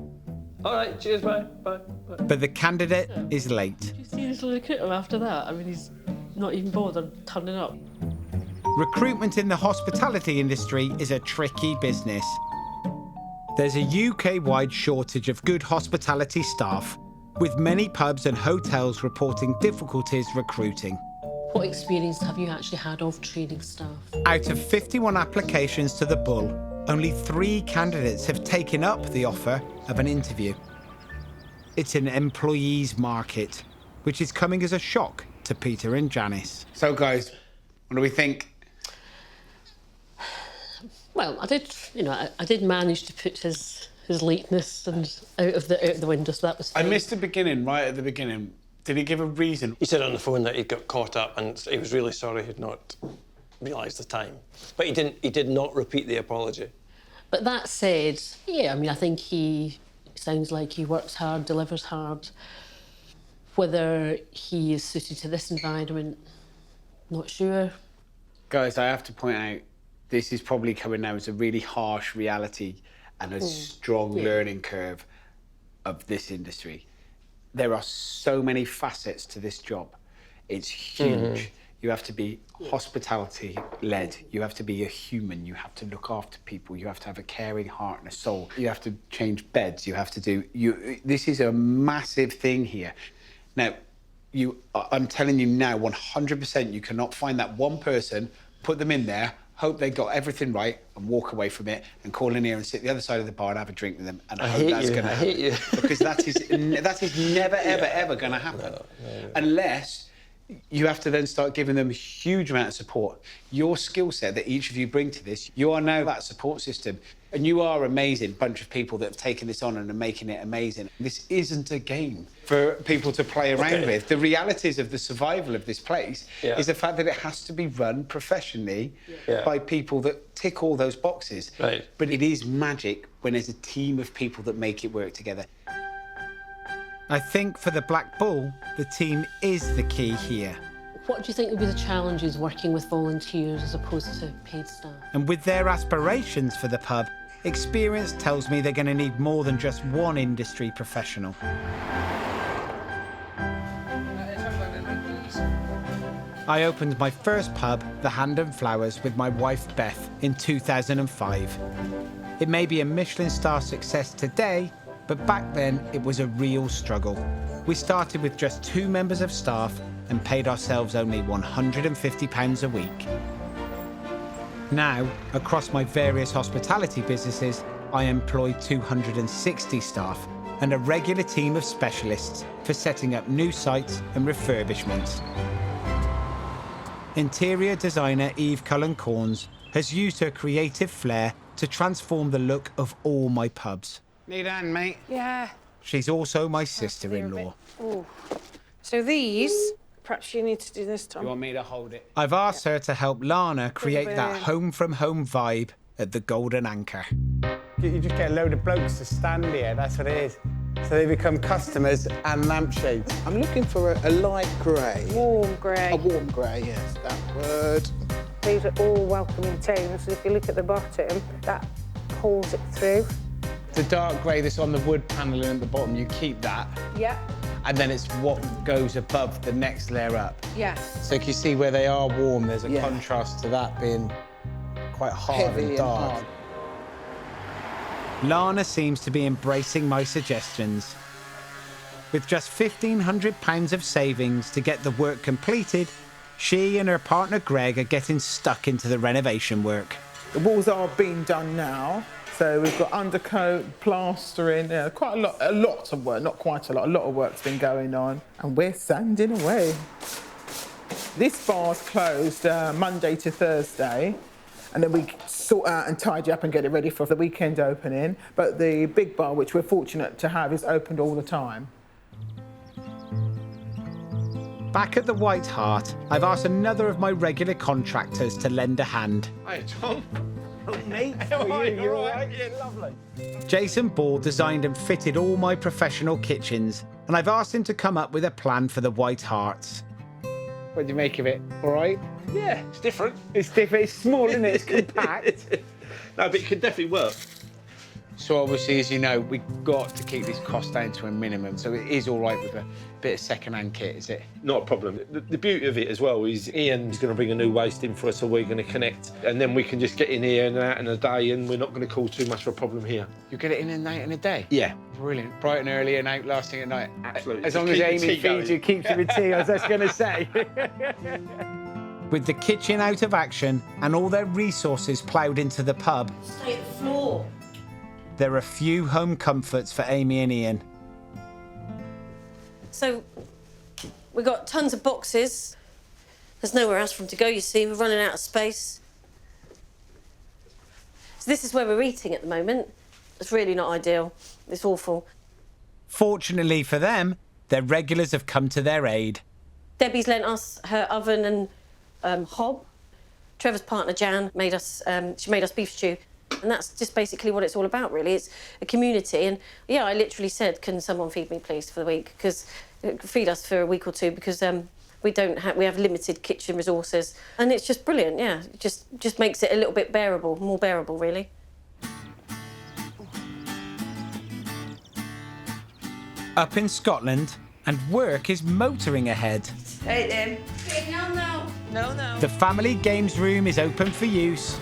All right, cheers, bye. But the candidate is late. You seriously recruit him after that? I mean, he's not even bothered turning up. Recruitment in the hospitality industry is a tricky business. There's a UK-wide shortage of good hospitality staff, with many pubs and hotels reporting difficulties recruiting. What experience have you actually had of training staff? Out of 51 applications to the Bull, only 3 candidates have taken up the offer of an interview. It's an employees market, which is coming as a shock to Peter and Janice. So, guys, what do we think? Well, I did manage to put his lateness and out of the window, so that was fine. I missed the beginning, right at the beginning. Did he give a reason? He said on the phone that he got caught up and he was really sorry he'd not realised the time. But he did not repeat the apology. But that said, yeah, I mean, I think he sounds like he works hard, delivers hard. Whether he is suited to this environment, not sure. Guys, I have to point out, this is probably coming now as a really harsh reality and a strong learning curve of this industry. There are so many facets to this job. It's huge. You have to be hospitality-led. You have to be a human. You have to look after people. You have to have a caring heart and a soul. You have to change beds. You have to do... This is a massive thing here. Now, I'm telling you now, 100%, you cannot find that one person, put them in there, hope they got everything right, and walk away from it, and call in here and sit the other side of the bar and have a drink with them, and hope that's going to happen. I hate you. Because that is never, ever going to happen. No. Unless you have to then start giving them a huge amount of support. Your skill set that each of you bring to this, you are now that support system. And you are an amazing bunch of people that have taken this on and are making it amazing. This isn't a game for people to play around with. The realities of the survival of this place is the fact that it has to be run professionally by people that tick all those boxes. Right. But it is magic when there's a team of people that make it work together. I think for the Black Bull, the team is the key here. What do you think would be the challenges working with volunteers as opposed to paid staff? And with their aspirations for the pub, experience tells me they're going to need more than just one industry professional. I opened my first pub, The Hand and Flowers, with my wife Beth in 2005. It may be a Michelin star success today, but back then it was a real struggle. We started with just 2 members of staff and paid ourselves only £150 a week. Now, across my various hospitality businesses, I employ 260 staff and a regular team of specialists for setting up new sites and refurbishments. Interior designer Eve Cullen-Corns has used her creative flair to transform the look of all my pubs. Need a hand, mate? Yeah. She's also my sister-in-law. So these, perhaps you need to do this, Tom. You want me to hold it? I've asked her to help Lana create that home-from-home vibe at the Golden Anchor. You just get a load of blokes to stand here, that's what it is. So they become customers and lampshades. I'm looking for a light grey. Warm grey. A warm grey, yes, that word. These are all welcoming tones. If you look at the bottom, that pulls it through. The dark grey that's on the wood panelling at the bottom, you keep that. Yeah. And then it's what goes above the next layer up. Yeah. So you can see where they are warm, there's a contrast to that being quite hard and dark. Lana seems to be embracing my suggestions. With just £1,500 of savings to get the work completed, she and her partner Greg are getting stuck into the renovation work. The walls are being done now. So we've got undercoat, plastering, quite a lot of work, not quite a lot of work's been going on. And we're sanding away. This bar's closed Monday to Thursday, and then we sort out and tidy up and get it ready for the weekend opening. But the big bar, which we're fortunate to have, is opened all the time. Back at the White Hart, I've asked another of my regular contractors to lend a hand. Hi, Tom. Mate, you all right? Yeah, lovely. Jason Ball designed and fitted all my professional kitchens, and I've asked him to come up with a plan for the White Harts. What do you make of it? All right? Yeah, it's different. It's different. It's small, isn't it? It's compact. No, but it could definitely work. So obviously, as you know, we've got to keep these costs down to a minimum. So it is all right with a bit of second-hand kit, is it? Not a problem. The beauty of it as well is Ian's going to bring a new waste in for us, so we're going to connect, and then we can just get in here and out in a day, and we're not going to cause too much of a problem here. You get it in and out in a day? Yeah. Brilliant. Bright and early and out lasting at night. Absolutely. As long as Amy feeds you, keeps you with tea, I was just going to say. With the kitchen out of action and all their resources ploughed into the pub, Stay at the floor. there are few home comforts for Amy and Ian. So we've got tons of boxes. There's nowhere else for them to go, you see. We're running out of space. So this is where we're eating at the moment. It's really not ideal. It's awful. Fortunately for them, their regulars have come to their aid. Debbie's lent us her oven and hob. Trevor's partner, Jan, made us, she made us beef stew. And that's just basically what it's all about, really. It's a community. And, yeah, I literally said, can someone feed me, please, for the week? Because feed us for a week or two, because We have limited kitchen resources, and it's just brilliant. Yeah, it just makes it a little bit bearable, more bearable, really. Up in Scotland, and work is motoring ahead. Right then. No. The family games room is open for use.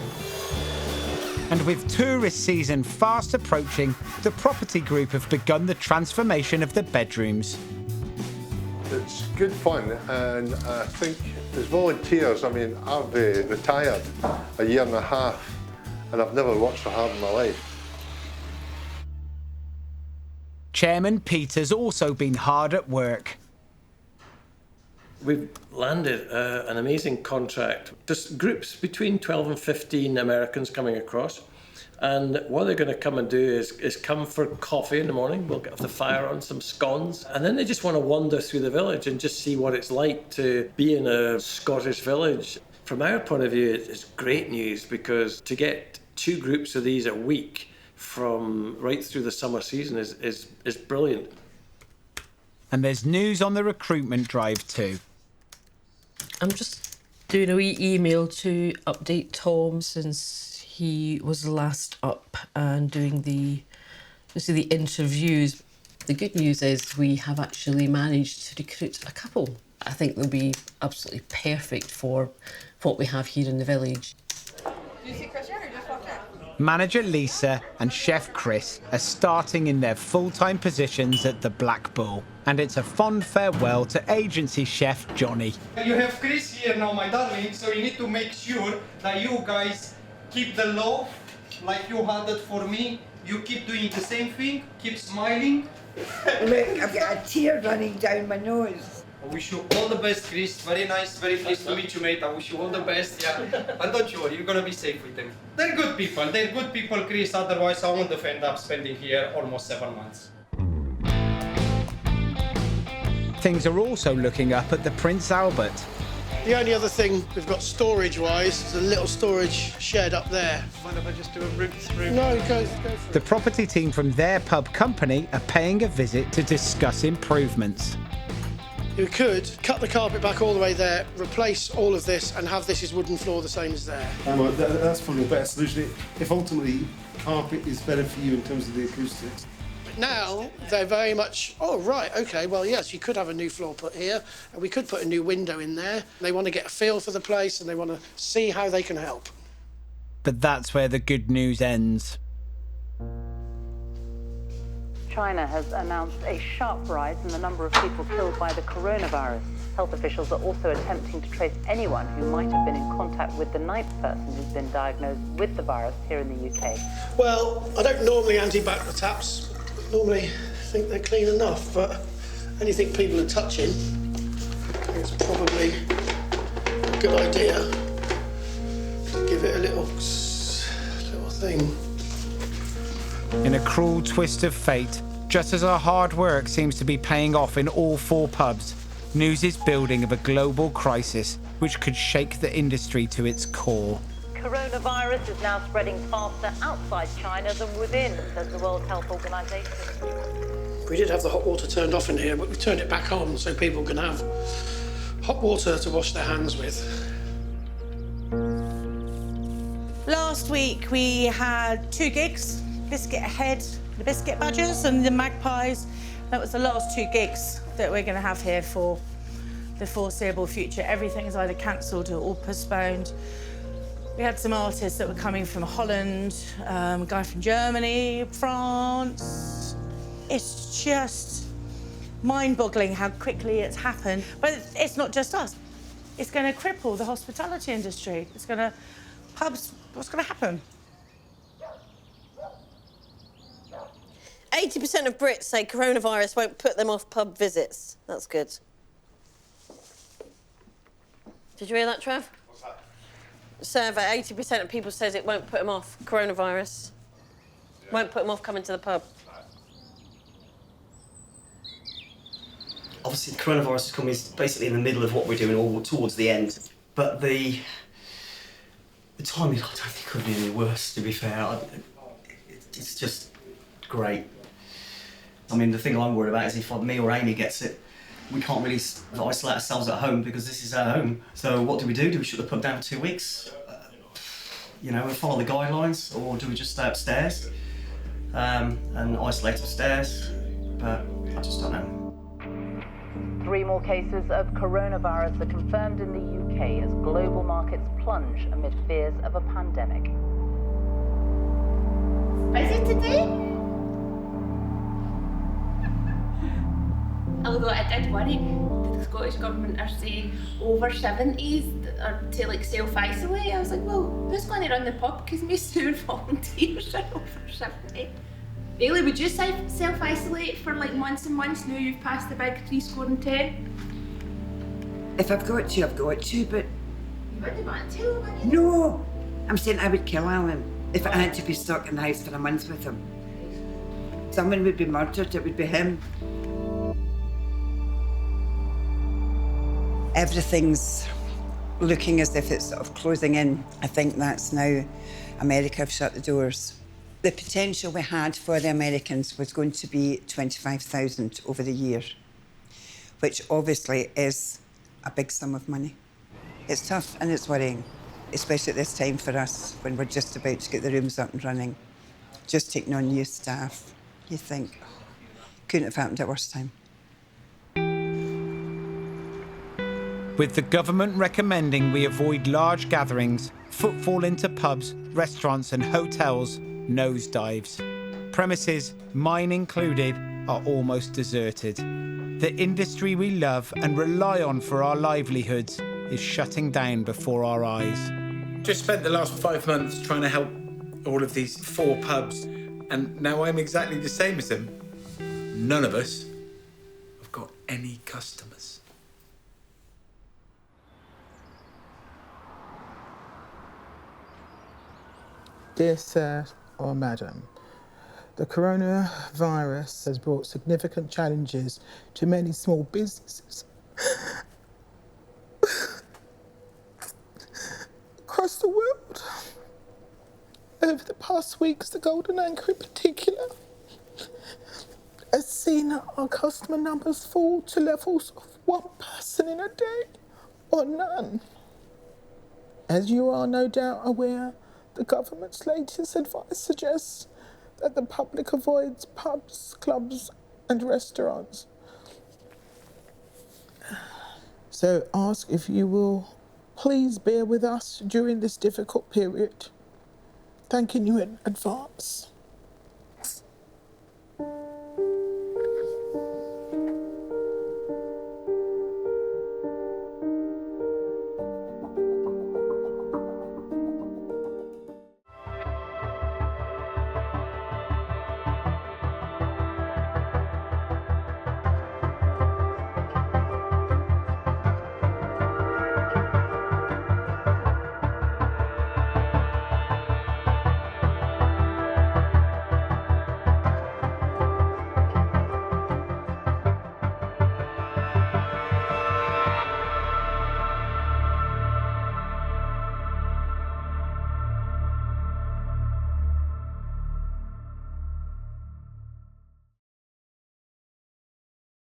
And with tourist season fast approaching, the property group have begun the transformation of the bedrooms. It's good fun, and I think as volunteers, I mean, I've retired a year and a half, and I've never worked so hard in my life. Chairman Peter's also been hard at work. We've landed an amazing contract. Just groups between 12 and 15 Americans coming across. And what they're going to come and do is come for coffee in the morning. We'll get the fire on some scones. And then they just want to wander through the village and just see what it's like to be in a Scottish village. From our point of view, it's great news, because to get 2 groups of these a week from right through the summer season is brilliant. And there's news on the recruitment drive too. I'm just doing a wee email to update Tom, since he was last up and doing the interviews. The good news is we have actually managed to recruit a couple. I think they'll be absolutely perfect for what we have here in the village. Do you see Chris here or just walk in? Manager Lisa and Chef Chris are starting in their full-time positions at the Black Bull, and it's a fond farewell to agency chef Johnny. You have Chris here now, my darling, so you need to make sure that you guys keep the love like you had it for me. You keep doing the same thing, keep smiling. Look, I've got a tear running down my nose. I wish you all the best, Chris. Very nice, very pleased to meet you, mate. I wish you all the best, yeah. And don't you worry, you're gonna be safe with them. They're good people, Chris. Otherwise, I wouldn't have ended up spending here almost 7 months. Things are also looking up at the Prince Albert. The only other thing we've got storage-wise is a little storage shed up there. Mind if I just do a route through? No, go for it. The property team from their pub company are paying a visit to discuss improvements. You could cut the carpet back all the way there, replace all of this, and have this as wooden floor the same as there. Well, that's probably a better solution. If ultimately carpet is better for you in terms of the acoustics. But now they're very much, oh right, okay, well yes, you could have a new floor put here, and we could put a new window in there. They want to get a feel for the place, and they want to see how they can help. But that's where the good news ends. China has announced a sharp rise in the number of people killed by the coronavirus. Health officials are also attempting to trace anyone who might have been in contact with the 9th person who's been diagnosed with the virus here in the UK. Well, I don't normally anti-back the taps. Normally think they're clean enough, but anything people are touching, I think it's probably a good idea to give it a little thing. In a cruel twist of fate, just as our hard work seems to be paying off in all 4 pubs, news is building of a global crisis which could shake the industry to its core. Coronavirus is now spreading faster outside China than within, says the World Health Organization. We did have the hot water turned off in here, but we turned it back on so people can have hot water to wash their hands with. Last week we had 2 gigs, Biscuit Ahead, the Biscuit Badgers and the Magpies. That was the last 2 gigs that we're going to have here for the foreseeable future. Everything is either cancelled or postponed. We had some artists that were coming from Holland, a guy from Germany, France. It's just mind-boggling how quickly it's happened. But it's not just us. It's going to cripple the hospitality industry. It's going to... Pubs, what's going to happen? 80% of Brits say coronavirus won't put them off pub visits. That's good. Did you hear that, Trev? What's that? Survey, 80% of people says it won't put them off coronavirus. Yeah. Won't put them off coming to the pub. Obviously, the coronavirus has come is basically in the middle of what we're doing, or towards the end. But the timing, I don't think could be any worse, to be fair. It's just great. I mean, the thing I'm worried about is if me or Amy gets it, We can't really isolate ourselves at home because this is our home. So what do? Do we shut the pub down for 2 weeks? You know, and follow the guidelines, or do we just stay upstairs and isolate upstairs? But I just don't know. 3 more cases of coronavirus are confirmed in the UK as global markets plunge amid fears of a pandemic. Busy today? Although I did worry, the Scottish Government are saying over 70s are to like self-isolate. I was like, well, who's going to run the pub? Because most of our volunteers are over 70. Bailey, would you self-isolate for like months and months now you've passed the big 10? If I've got to, I've got to, but... You wouldn't want to, would you? No! I'm saying I would kill Alan if I had to be stuck in the house for a month with him. Someone would be murdered, it would be him. Everything's looking as if it's sort of closing in. I think that's now America have shut the doors. The potential we had for the Americans was going to be 25,000 over the year, which obviously is a big sum of money. It's tough and it's worrying, especially at this time for us when we're just about to get the rooms up and running. Just taking on new staff, you think, couldn't have happened at worse time. With the government recommending we avoid large gatherings, footfall into pubs, restaurants and hotels nosedives. Premises, mine included, are almost deserted. The industry we love and rely on for our livelihoods is shutting down before our eyes. Just spent the last 5 months trying to help all of these 4 pubs, and now I'm exactly the same as them. None of us have got any customers. Dear Sir or Madam, the coronavirus has brought significant challenges to many small businesses across the world. Over the past weeks, the Golden Anchor in particular has seen our customer numbers fall to levels of 1 person in a day or none. As you are no doubt aware, the government's latest advice suggests that the public avoids pubs, clubs and restaurants. So ask if you will please bear with us during this difficult period. Thanking you in advance.